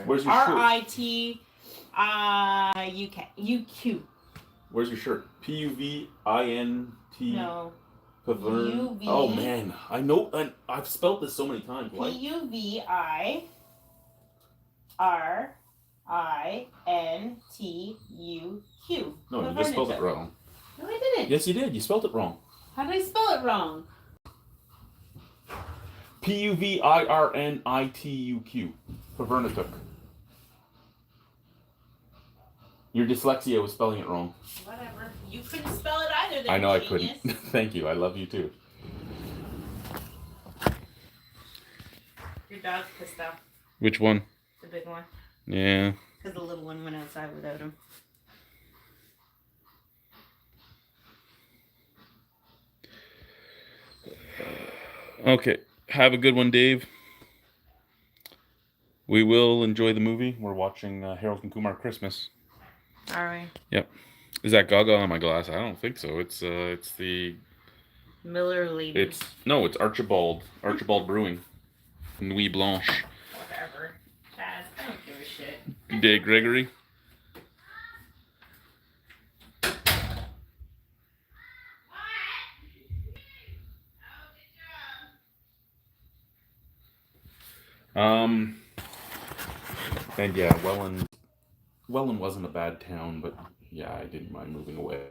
Where's your shirt? RITUQ. Where's your shirt? PUVINT. No. Pavern. Oh man, I know. I've spelled this so many times. PUVIRINTUQ. No, you just spelled it wrong. No, I didn't. Yes, you did. You spelled it wrong. How did I spell it wrong? PUVIRNITUQ. Pavernatuck. Your dyslexia was spelling it wrong. Whatever. You couldn't spell it either. Then I know genius. I couldn't. Thank you. I love you too. Your dog's pissed off. Which one? The big one. Yeah. Because the little one went outside without him. Okay. Have a good one, Dave. We will enjoy the movie. We're watching Harold and Kumar Christmas. All right. Yep. Is that Gaga on my glass? I don't think so. It's the Miller Lady. It's Archibald Brewing. Nuit Blanche. Whatever. Chaz, I don't give a shit. Good day, Gregory. And yeah, Welland wasn't a bad town, but yeah, I didn't mind moving away.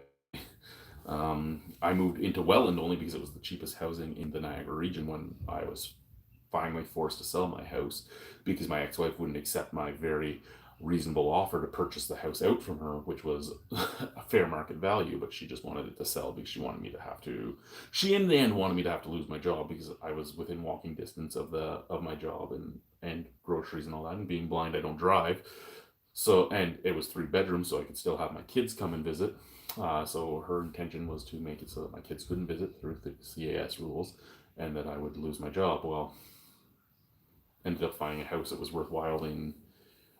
I moved into Welland only because it was the cheapest housing in the Niagara region when I was finally forced to sell my house because my ex-wife wouldn't accept my very reasonable offer to purchase the house out from her, which was a fair market value, but she just wanted it to sell because she in the end wanted me to have to lose my job because I was within walking distance of my job and groceries and all that, and being blind, I don't drive. So, and it was 3 bedrooms, so I could still have my kids come and visit. So her intention was to make it so that my kids couldn't visit through the CAS rules, and that I would lose my job. Well, ended up finding a house that was worthwhile in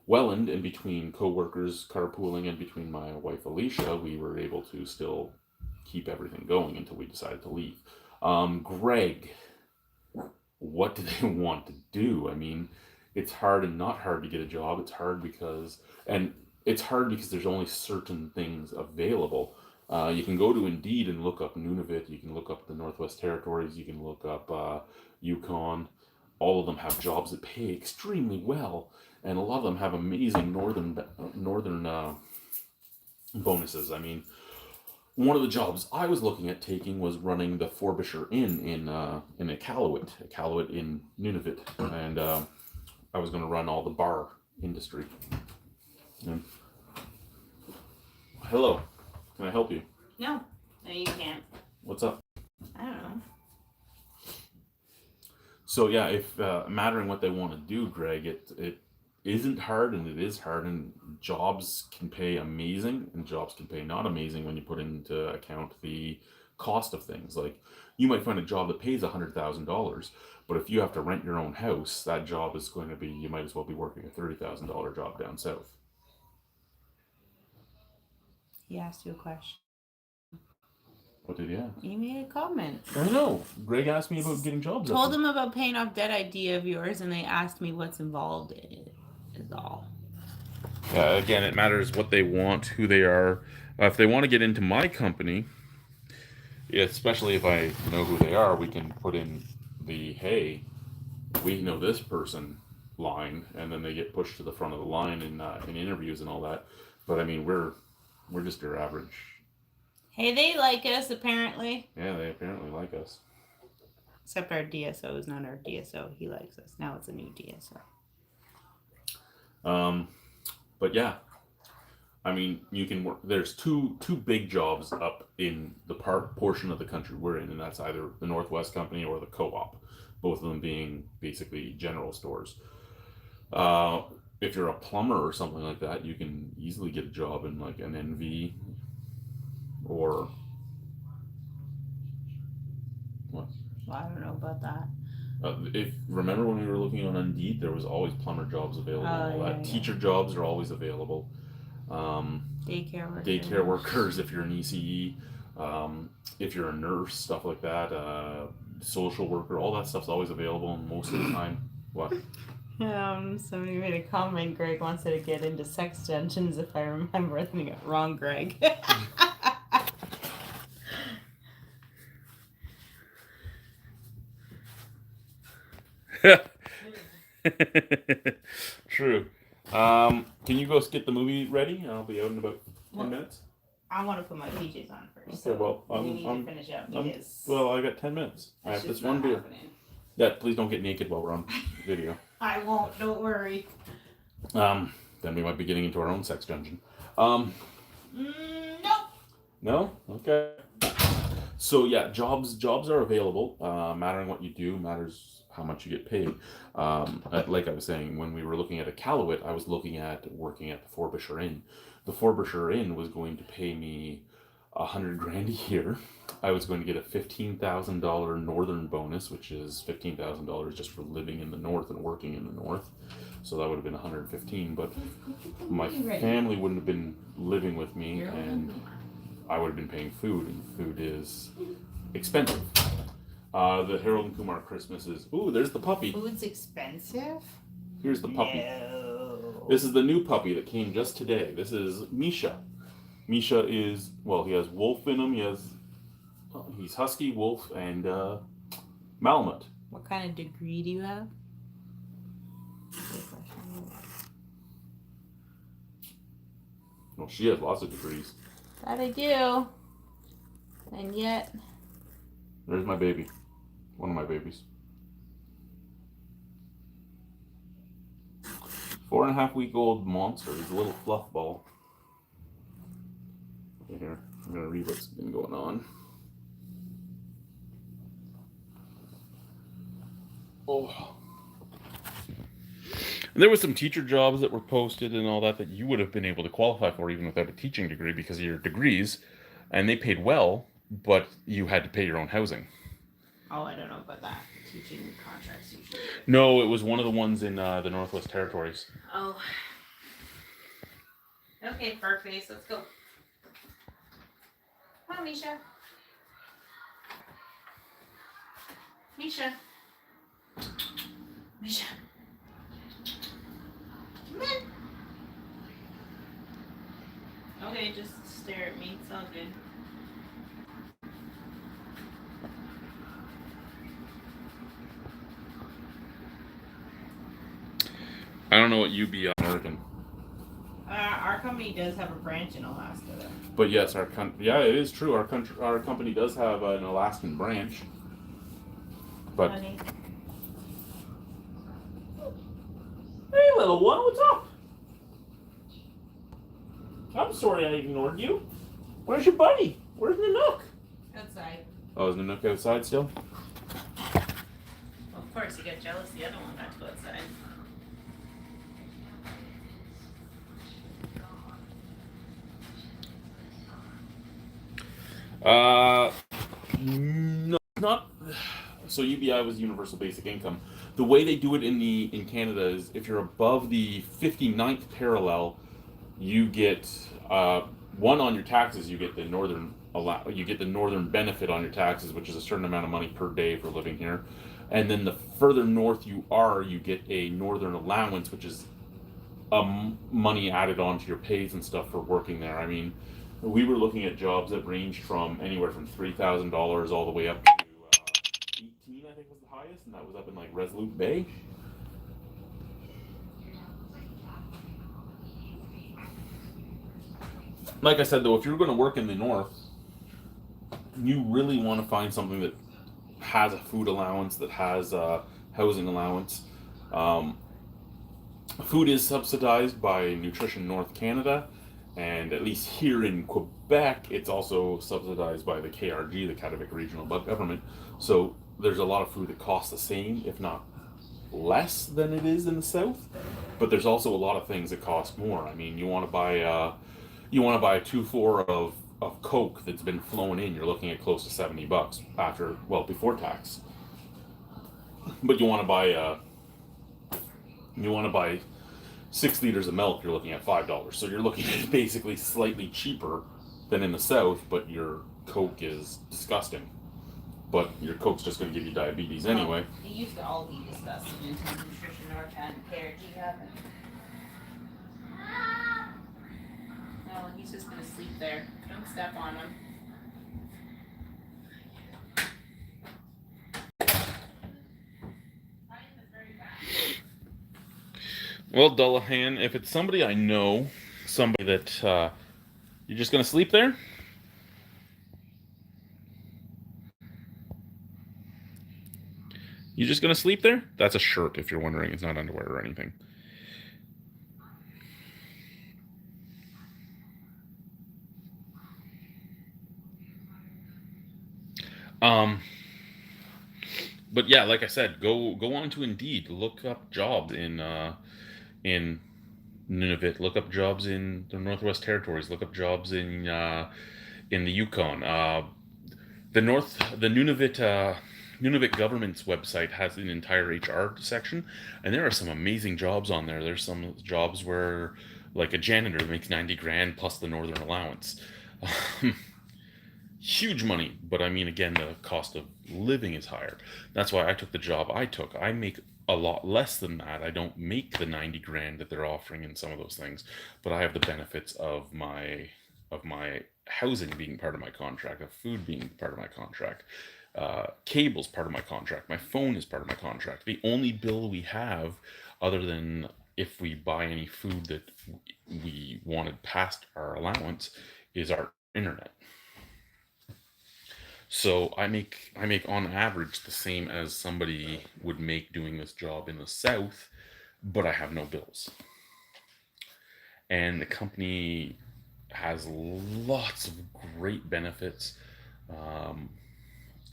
Welland, and between co-workers carpooling and between my wife Alicia, we were able to still keep everything going until we decided to leave. Greg, what do they want to do? I mean, it's hard and not hard to get a job. It's hard because there's only certain things available. You can go to Indeed and look up Nunavut. You can look up the Northwest Territories. You can look up Yukon. All of them have jobs that pay extremely well, and a lot of them have amazing northern bonuses. I mean, one of the jobs I was looking at taking was running the Frobisher Inn in Iqaluit in Nunavut, and I was going to run all the bar industry. And, hello, can I help you? No, you can't. What's up? I don't know. So yeah, if mattering what they want to do, Greg, it isn't hard, and it is hard, and jobs can pay amazing and jobs can pay not amazing when you put into account the cost of things. Like, you might find a job that pays $100,000, but if you have to rent your own house, that job is going to be, you might as well be working a $30,000 job down south. He asked you a question. What did he ask? He made a comment. I know. Greg asked me about getting jobs. Told them about paying off debt idea of yours, and they asked me what's involved in it. Is all. Yeah, again, it matters what they want, who they are. If they want to get into my company, especially if I know who they are, we can put in the, hey, we know this person line, and then they get pushed to the front of the line in interviews and all that. But I mean, we're just your average. Hey, they like us, apparently. Yeah, they apparently like us. Except our DSO is not our DSO. He likes us. Now it's a new DSO. But yeah, I mean, you can work. There's two big jobs up in the portion of the country we're in, and that's either the Northwest Company or the Co-op. Both of them being basically general stores. Uh, if you're a plumber or something like that, you can easily get a job in like an NV or what? Well, I don't know about that. If remember when we were looking on Indeed, there was always plumber jobs available. And all Yeah, that teacher jobs are always available. Daycare workers if you're an ECE, if you're a nurse, stuff like that. Social worker, all that stuff's always available, and most of the time, what? Somebody made a comment. Greg wants to get into sex dungeons. If I remember anything wrong, Greg. True. Can you go get the movie ready? I'll be out in about 10 minutes. I want to put my PJs on first. Okay, well, we need to finish up because. Well, I got 10 minutes. I have this one beer. Yeah, please don't get naked while we're on video. I won't. Don't worry. Then we might be getting into our own sex dungeon. No. No? Okay. So yeah, jobs are available. Mattering what you do matters how much you get paid. Like I was saying, when we were looking at Iqaluit, I was looking at working at the Frobisher Inn. The Frobisher Inn was going to pay me $100,000 a year. I was going to get a $15,000 northern bonus, which is $15,000 just for living in the north and working in the north. So that would have been $115,000. But my family wouldn't have been living with me, and I would have been paying food, and food is expensive. The Harold and Kumar Christmas is... Ooh, there's the puppy. Food's expensive? Here's the puppy. No. This is the new puppy that came just today. This is Misha. Misha is... Well, he has wolf in him. He's husky, wolf, and Malamute. What kind of degree do you have? Well, she has lots of degrees. That I do. And yet... There's my baby. One of my babies. 4.5-week-old monster. He's a little fluff ball. Here, I'm going to read what's been going on. Oh. And there was some teacher jobs that were posted and all that you would have been able to qualify for even without a teaching degree because of your degrees, and they paid well, but you had to pay your own housing. Oh, I don't know about that. Teaching contracts usually. No, it was one of the ones in the Northwest Territories. Oh. Okay, fur face, let's go. Come on, Misha. Misha. Misha. Come on. Okay, just stare at me. It's all good. I don't know what UBI American. Our company does have a branch in Alaska, though. But yes, it is true. Our company does have an Alaskan branch. But Honey. hey, little one, what's up? I'm sorry I ignored you. Where's your buddy? Where's Nanook? Outside. Oh, is Nanook outside still? Well, of course, you got jealous. The other one got to go outside. No, not. So UBI was universal basic income. The way they do it in Canada is if you're above the 59th parallel, you get one on your taxes. You get the northern benefit on your taxes, which is a certain amount of money per day for living here. And then the further north you are, you get a northern allowance, which is money added onto your pays and stuff for working there. I mean, we were looking at jobs that ranged from anywhere from $3,000 all the way up to 18, I think was the highest, and that was up in like Resolute Bay. Like I said, though, if you're going to work in the north, you really want to find something that has a food allowance, that has a housing allowance. Food is subsidized by Nutrition North Canada, and at least here in Quebec, it's also subsidized by the KRG, the Kativik Regional Government. So there's a lot of food that costs the same, if not less than it is in the south. But there's also a lot of things that cost more. I mean, you want to buy a 2.4 of Coke that's been flown in. You're looking at close to $70 after, well, before tax. But you want to buy 6 liters of milk, you're looking at $5. So you're looking at basically slightly cheaper than in the south, but your Coke is disgusting. But your Coke's just going to give you diabetes anyway. It used to all be discussed in Nutrition North and KRG happened. Oh, he's just gonna sleep there. Don't step on him. Well, Dullahan, if it's somebody I know, somebody that you're just going to sleep there? You just going to sleep there? That's a shirt, if you're wondering. It's not underwear or anything. Um, but yeah, like I said, go on to Indeed. Look up jobs in Nunavut. Look up jobs in the Northwest Territories. Look up jobs in the Yukon. The Nunavut government's website has an entire HR section, and there are some amazing jobs on there. There's some jobs where, like, a janitor makes 90 grand plus the northern allowance. Huge money, but I mean, again, the cost of living is higher. That's why I took the job I took. I make a lot less than that. I don't make the 90 grand that they're offering in some of those things, but I have the benefits of my housing being part of my contract, of food being part of my contract, cable's part of my contract, my phone is part of my contract. The only bill we have, other than if we buy any food that we wanted past our allowance, is our internet. So I make on average the same as somebody would make doing this job in the south, but I have no bills. And the company has lots of great benefits, um,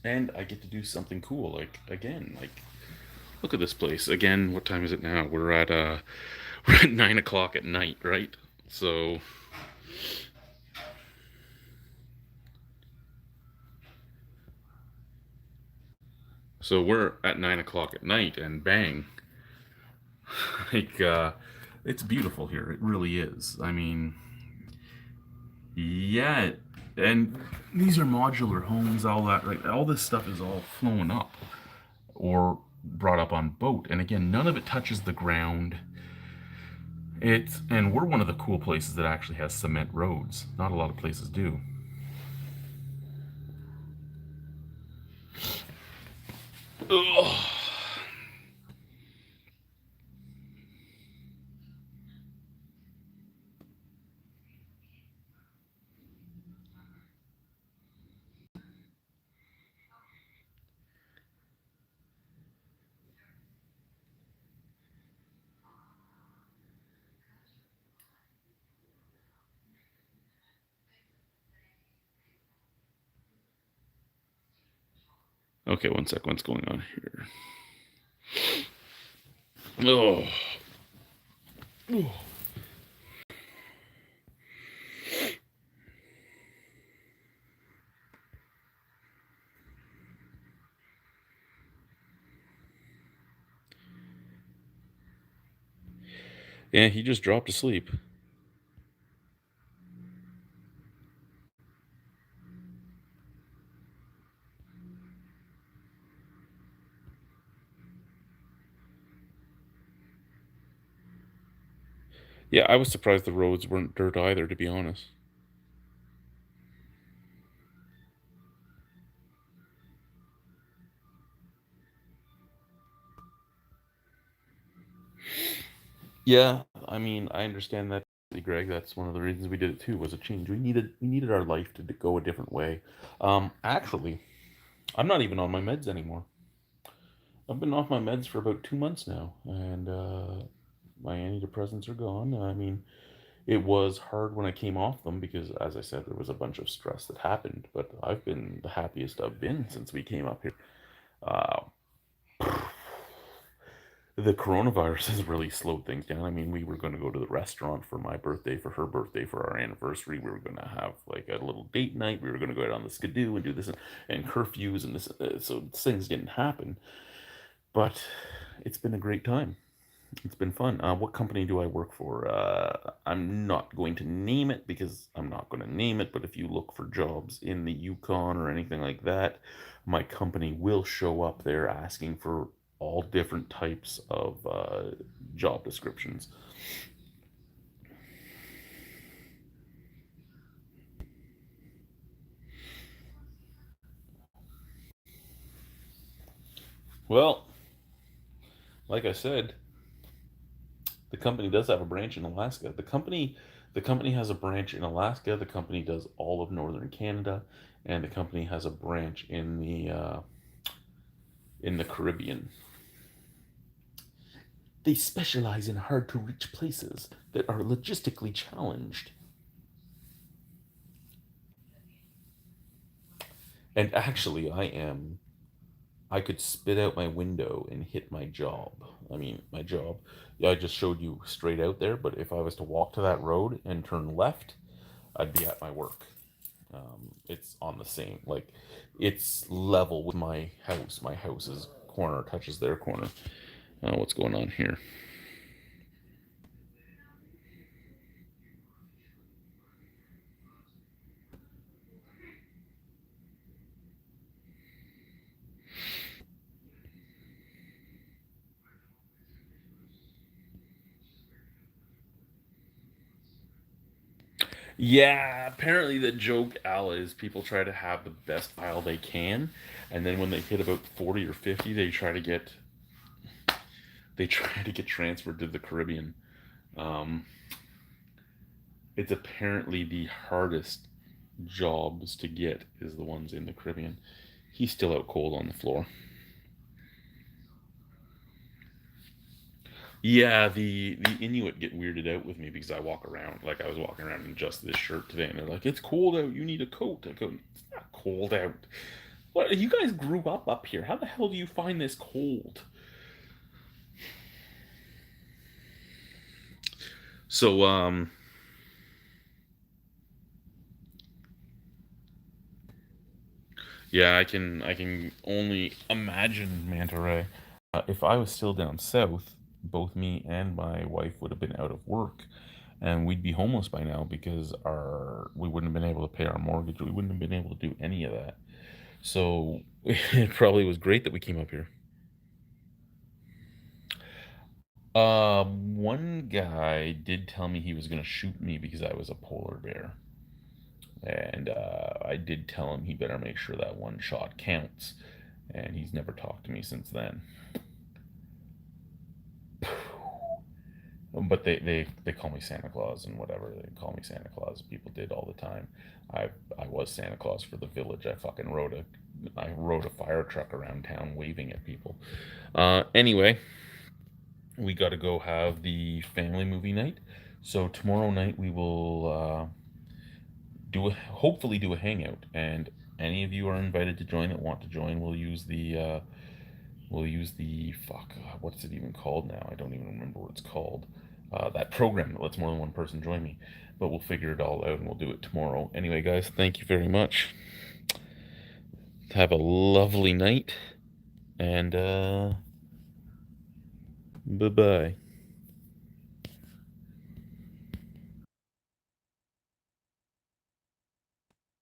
and I get to do something cool. Like, again, like, look at this place again. What time is it now? We're at 9 o'clock at night, right? So we're at 9 o'clock at night, and bang, like, it's beautiful here. It really is. I mean, yeah, and these are modular homes. All that, like, all this stuff is all flown up or brought up on boat. And again, none of it touches the ground. And we're one of the cool places that actually has cement roads. Not a lot of places do. Ugh. Okay, one sec. What's going on here? Oh. Yeah, he just dropped asleep. Yeah, I was surprised the roads weren't dirt either, to be honest. Yeah, I mean, I understand that, Greg. That's one of the reasons we did it too. Was a change. We needed our life to go a different way. Actually, I'm not even on my meds anymore. I've been off my meds for about 2 months now, and My antidepressants are gone. I mean, it was hard when I came off them because, as I said, there was a bunch of stress that happened. But I've been the happiest I've been since we came up here. Uh, the coronavirus has really slowed things down. I mean, we were going to go to the restaurant for my birthday, for her birthday, for our anniversary. We were going to have like a little date night. We were going to go out on the skidoo and do this and curfews and this. So things didn't happen. But it's been a great time. It's been fun. What company do I work for? I'm not going to name it because I'm not going to name it. But if you look for jobs in the Yukon or anything like that, my company will show up there asking for all different types of job descriptions. Well, like I said, the company does have a branch in Alaska. The company has a branch in Alaska. The company does all of northern Canada, and the company has a branch in the Caribbean. They specialize in hard to reach places that are logistically challenged. And actually, I could spit out my window and hit my job. I mean, my job. Yeah, I just showed you straight out there, but if I was to walk to that road and turn left, I'd be at my work. It's on the same, like, it's level with my house. My house's corner touches their corner. What's going on here? Yeah, apparently the joke, Al, is people try to have the best file they can, and then when they hit about 40 or 50, they try to get transferred to the Caribbean. Um, it's apparently the hardest jobs to get is the ones in the Caribbean. He's still out cold on the floor. Yeah, the Inuit get weirded out with me because I walk around like I was walking around in just this shirt today, and they're like, "It's cold out. You need a coat." I go, "It's not cold out. What? You guys grew up here. How the hell do you find this cold?" So, yeah, I can only imagine manta ray. If I was still down south, both me and my wife would have been out of work, and we'd be homeless by now because our we wouldn't have been able to pay our mortgage. We wouldn't have been able to do any of that. So it probably was great that we came up here. One guy did tell me he was gonna shoot me because I was a polar bear, and I did tell him he better make sure that one shot counts. And he's never talked to me since then. But they call me Santa Claus and whatever. They call me Santa Claus. People did all the time. I was Santa Claus for the village. I rode a fire truck around town waving at people. Anyway, we got to go have the family movie night. So tomorrow night we will hopefully do a hangout, and any of you are invited to join that want to join. We'll use the fuck. What's it even called now? I don't even remember what it's called. That program that lets more than one person join me. But we'll figure it all out and we'll do it tomorrow. Anyway, guys, thank you very much. Have a lovely night, and bye bye.